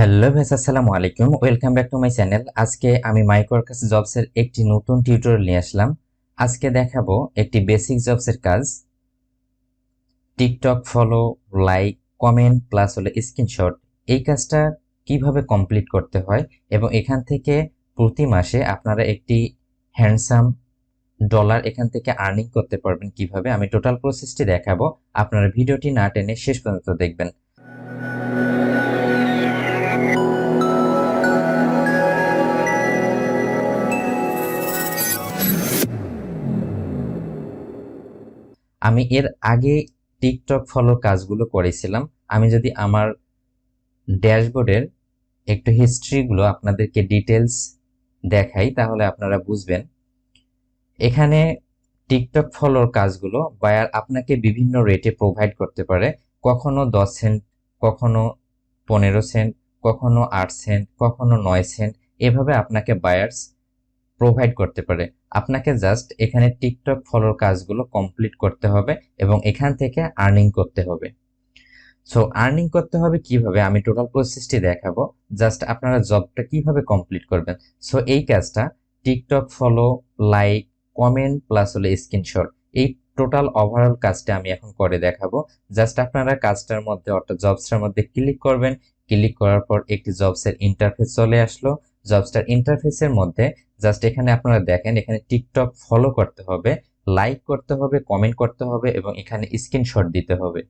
Hello vice, আসসালামু আলাইকুম। Welcome back to my channel. আজকে আমি মাইক্রোওয়ার্কার্স জবসের একটি নতুন টিউটোরিয়াল নিয়ে আসলাম। আজকে দেখাবো একটি বেসিক জবসের কাজ। TikTok follow, like, comment plus হলো স্ক্রিনশট। এই কাজটা কিভাবে কমপ্লিট করতে হয় এবং এখান থেকে প্রতি মাসে আপনারা একটি হ্যান্ডসাম ডলার এখান থেকে আর্নিং করতে পারবেন কিভাবে, আমি টোটাল প্রসেসটি দেখাবো। আপনারা ভিডিওটি না টেনে শেষ পর্যন্ত দেখবেন। আমি এর আগে টিকটক ফলোর কাজগুলো করেছিলাম। আমি যদি আমার ড্যাশবোর্ডের একটু হিস্ট্রিগুলো আপনাদেরকে ডিটেলস দেখাই তাহলে আপনারা বুঝবেন। এখানে টিকটক ফলোর কাজগুলো বায়ার আপনাকে বিভিন্ন রেটে প্রোভাইড করতে পারে। কখনো 10 সেন্ট, কখনো 15 সেন্ট, কখনো 8 সেন্ট, কখনো 9 সেন্ট, এভাবে আপনাকে বায়ার্স প্রোভাইড করতে পারে। আপনাকে জাস্ট এখানে টিকটক ফলোর কাজগুলো কমপ্লিট করতে হবে এবং এখান থেকে আর্নিং করতে হবে। সো আর্নিং করতে হবে কিভাবে, আমি টোটাল প্রসেসটি দেখাবো। জাস্ট আপনারা জবটা কিভাবে কমপ্লিট করবেন। সো এই কাজটা TikTok follow, like, comment plus হলো স্ক্রিনশট, এই টোটাল ওভারঅল কাজটা আমি এখন করে দেখাবো। জাস্ট আপনারা কাজটার মধ্যে অর্থাৎ জবসটার মধ্যে ক্লিক করবেন। ক্লিক করার পর একটি জবসের ইন্টারফেস চলে আসলো। জবসটার ইন্টারফেসের মধ্যে জাস্ট এখানে আপনারা দেখেন, এখানে টিকটক ফলো করতে হবে, লাইক করতে হবে, কমেন্ট করতে হবে এবং এখানে স্ক্রিনশট দিতে হবে।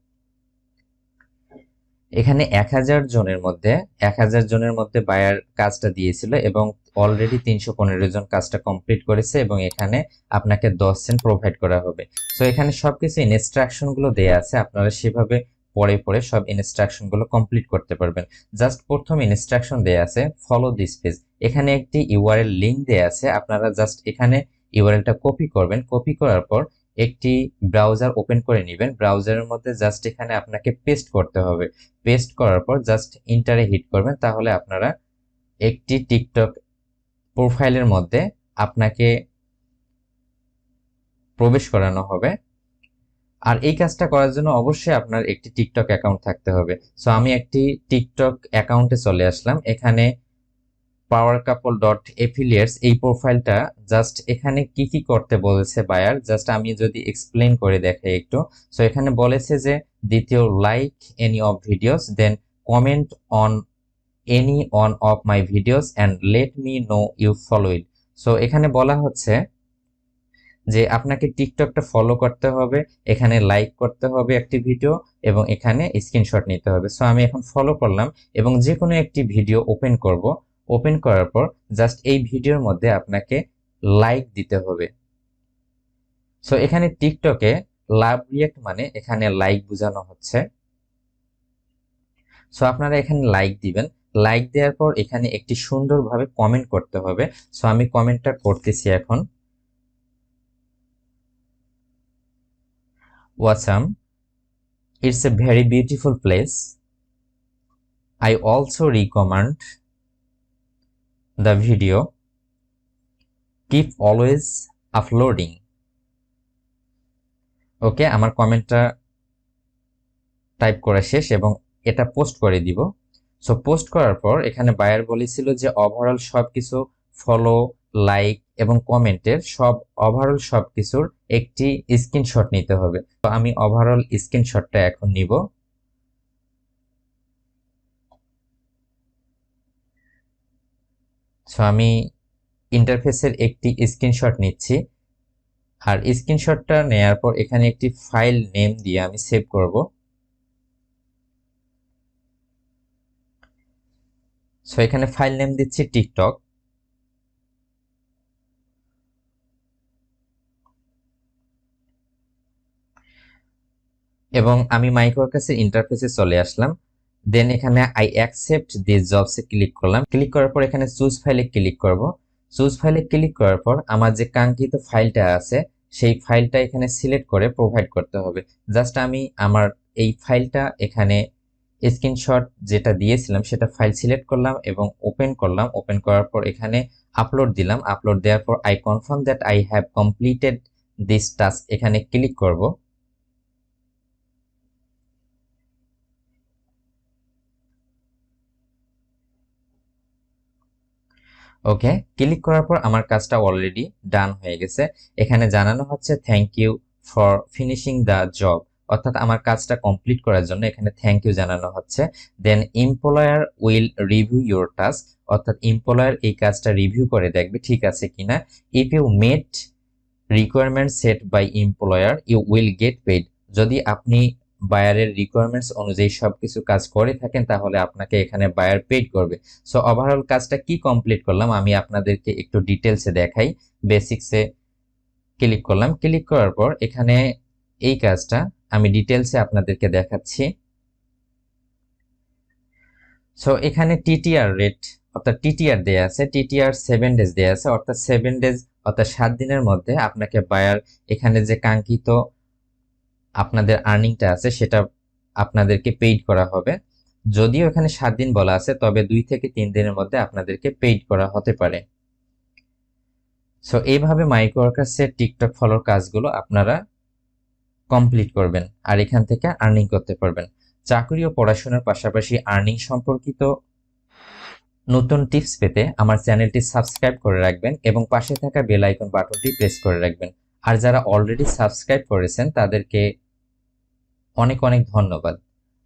এখানে 1000 জনের মধ্যে বায়ার কাজটা দিয়েছিল এবং অলরেডি 315 জন কাজটা কমপ্লিট করেছে এবং এখানে আপনাকে 10 সেন্ট প্রোভাইড করা হবে। সো এখানে সবকিছু ইনস্ট্রাকশন গুলো দেয়া আছে, আপনারা সেভাবে পড়ে পড়ে সব ইনস্ট্রাকশন গুলো কমপ্লিট করতে পারবেন। জাস্ট প্রথম ইনস্ট্রাকশন দেয়া আছে ফলো দিস পেজ। এখানে একটি ইউআরএল লিংক দেয়া আছে, আপনারা জাস্ট এখানে ইউআরএলটা কপি করবেন। কপি করার পর একটি ব্রাউজার ওপেন করে নেবেন। ব্রাউজারের মধ্যে জাস্ট এখানে আপনাকে পেস্ট করতে হবে। পেস্ট করার পর জাস্ট ইন্টারে হিট করবেন, তাহলে আপনারা একটি টিকটক প্রোফাইলের মধ্যে আপনাকে প্রবেশ করানো হবে। আর এই কাজটা করার জন্য অবশ্যই আপনার একটি টিকটক অ্যাকাউন্ট থাকতে হবে। সো আমি একটি টিকটক অ্যাকাউন্টে চলে আসলাম। এখানে powercouple.affiliates এই প্রোফাইলটা, জাস্ট এখানে কি কি করতে বলেছে বায়ার, জাস্ট আমি যদি এক্সপ্লেন করে দেখাই একটু। সো এখানে বলেছে যে দ্বিতীয়, like any of videos, then comment on any on of my videos and let me know you follow it. So এখানে বলা হচ্ছে যে আপনাকে টিকটকটা ফলো করতে হবে, এখানে লাইক করতে হবে একটি ভিডিও এবং এখানে স্ক্রিনশট নিতে হবে। সো আমি এখন ফলো করলাম এবং যে কোনো একটি ভিডিও ওপেন করব। ওপেন করার পর জাস্ট এই ভিডিওর মধ্যে আপনাকে লাইক দিতে হবে। সো এখানে টিকটকে লাভ রিয়েক্ট মানে এখানে লাইক বোঝানো হচ্ছে। সো আপনারা এখানে লাইক দিবেন। লাইক দেওয়ার পর এখানে একটি সুন্দরভাবে কমেন্ট করতে হবে। সো আমি কমেন্টটা করতেছি এখন। Awesome, it's a very beautiful place. I also recommend the video. Keep always uploading. ওকে, আমার কমেন্টটা টাইপ করা শেষ এবং এটা পোস্ট করে দিব। সো পোস্ট করার পর এখানে বায়ার বলেছিল যে ওভারঅল সবকিছু ফলো, লাইক এবং কমেন্টের ওভারঅল সবকিছুর একটি স্ক্রিনশট নিতে হবে। তো আমি ওভারঅল স্ক্রিনশটটা এখন নিব। সো আমি ইন্টারফেসের একটি স্ক্রিনশট নিচ্ছি। আর স্ক্রিনশটটা নেয়ার পর এখানে একটি ফাইল নেম দিয়ে আমি সেভ করব। সো এখানে ফাইল নেম দিচ্ছি টিকটক। এবং আমি মাইক্রোওয়ার্কার্সের ইন্টারফেসে চলে আসলাম। দেন এখানে আই অ্যাকসেপ্ট দিস জবসে ক্লিক করলাম। ক্লিক করার পর এখানে চুজ ফাইলে ক্লিক করব। চুজ ফাইলে ক্লিক করার পর আমার যে কাঙ্ক্ষিত ফাইলটা আছে সেই ফাইলটা এখানে সিলেক্ট করে প্রোভাইড করতে হবে। জাস্ট আমি আমার এই ফাইলটা এখানে স্ক্রিনশট যেটা দিয়েছিলাম সেটা ফাইল সিলেক্ট করলাম এবং ওপেন করলাম। ওপেন করার পর এখানে আপলোড দিলাম। আপলোড দেওয়ার পর I confirm that I have completed this task, এখানে ক্লিক করব। ওকে, ক্লিক করার পর আমার কাজটা অলরেডি ডান হয়ে গেছে। এখানে জানানো হচ্ছে thank you for finishing the job, অর্থাৎ আমার কাজটা কমপ্লিট করার জন্য এখানে থ্যাংক ইউ জানানো হচ্ছে। Then employer will review your task, অর্থাৎ এমপ্লয়ার এই কাজটা রিভিউ করে দেখবে ঠিক আছে কিনা। If you meet requirement set by employer you will get paid, যদি আপনি বায়ারের রিকোয়ারমেন্টস অনুযায়ী সবকিছু কাজ করে থাকেন তাহলে আপনাকে এখানে বায়ার পেইড করবে। সো ওভারঅল কাজটা কি কমপ্লিট করলাম আমি আপনাদেরকে একটু ডিটেলসে দেখাই। বেসিক্সে ক্লিক করলাম, ক্লিক করার পর এখানে এই কাজটা আমি ডিটেলসে আপনাদেরকে দেখাচ্ছি। সো এখানে টিটিআর রেট অর্থাৎ টিটিআর দেয়া আছে, টিটিআর 7 ডেজ দেয়া আছে, অর্থাৎ 7 ডেজ অর্থাৎ 7 দিনের মধ্যে আপনাকে বায়ার এখানে যে কাঙ্ক্ষিত আপনাদের আর্নিংটা আছে সেটা আপনাদেরকে পেইড করা হবে। যদিও এখানে 7 দিন বলা আছে, তবে 2 থেকে 3 দিনের মধ্যে আপনাদেরকে পেইড করা হতে পারে। সো এইভাবে মাইক্রোওয়ার্কার্সের টিকটক ফলোর কাজগুলো আপনারা কমপ্লিট করবেন আর এখান থেকে আর্নিং করতে পারবেন। চাকরি ও পড়াশোনার পাশাপাশি আর্নিং সম্পর্কিত নতুন টিপস পেতে আমার চ্যানেলটি সাবস্ক্রাইব করে রাখবেন এবং পাশে থাকা বেল আইকন বাটনটি প্রেস করে রাখবেন। আর যারা অলরেডি সাবস্ক্রাইব করেছেন তাদেরকে অনেক অনেক ধন্যবাদ।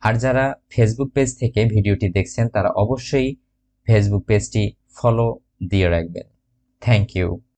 আর যারা ফেসবুক পেজ থেকে ভিডিওটি দেখছেন তারা অবশ্যই ফেসবুক পেজটি ফলো দিয়ে রাখবেন। Thank you.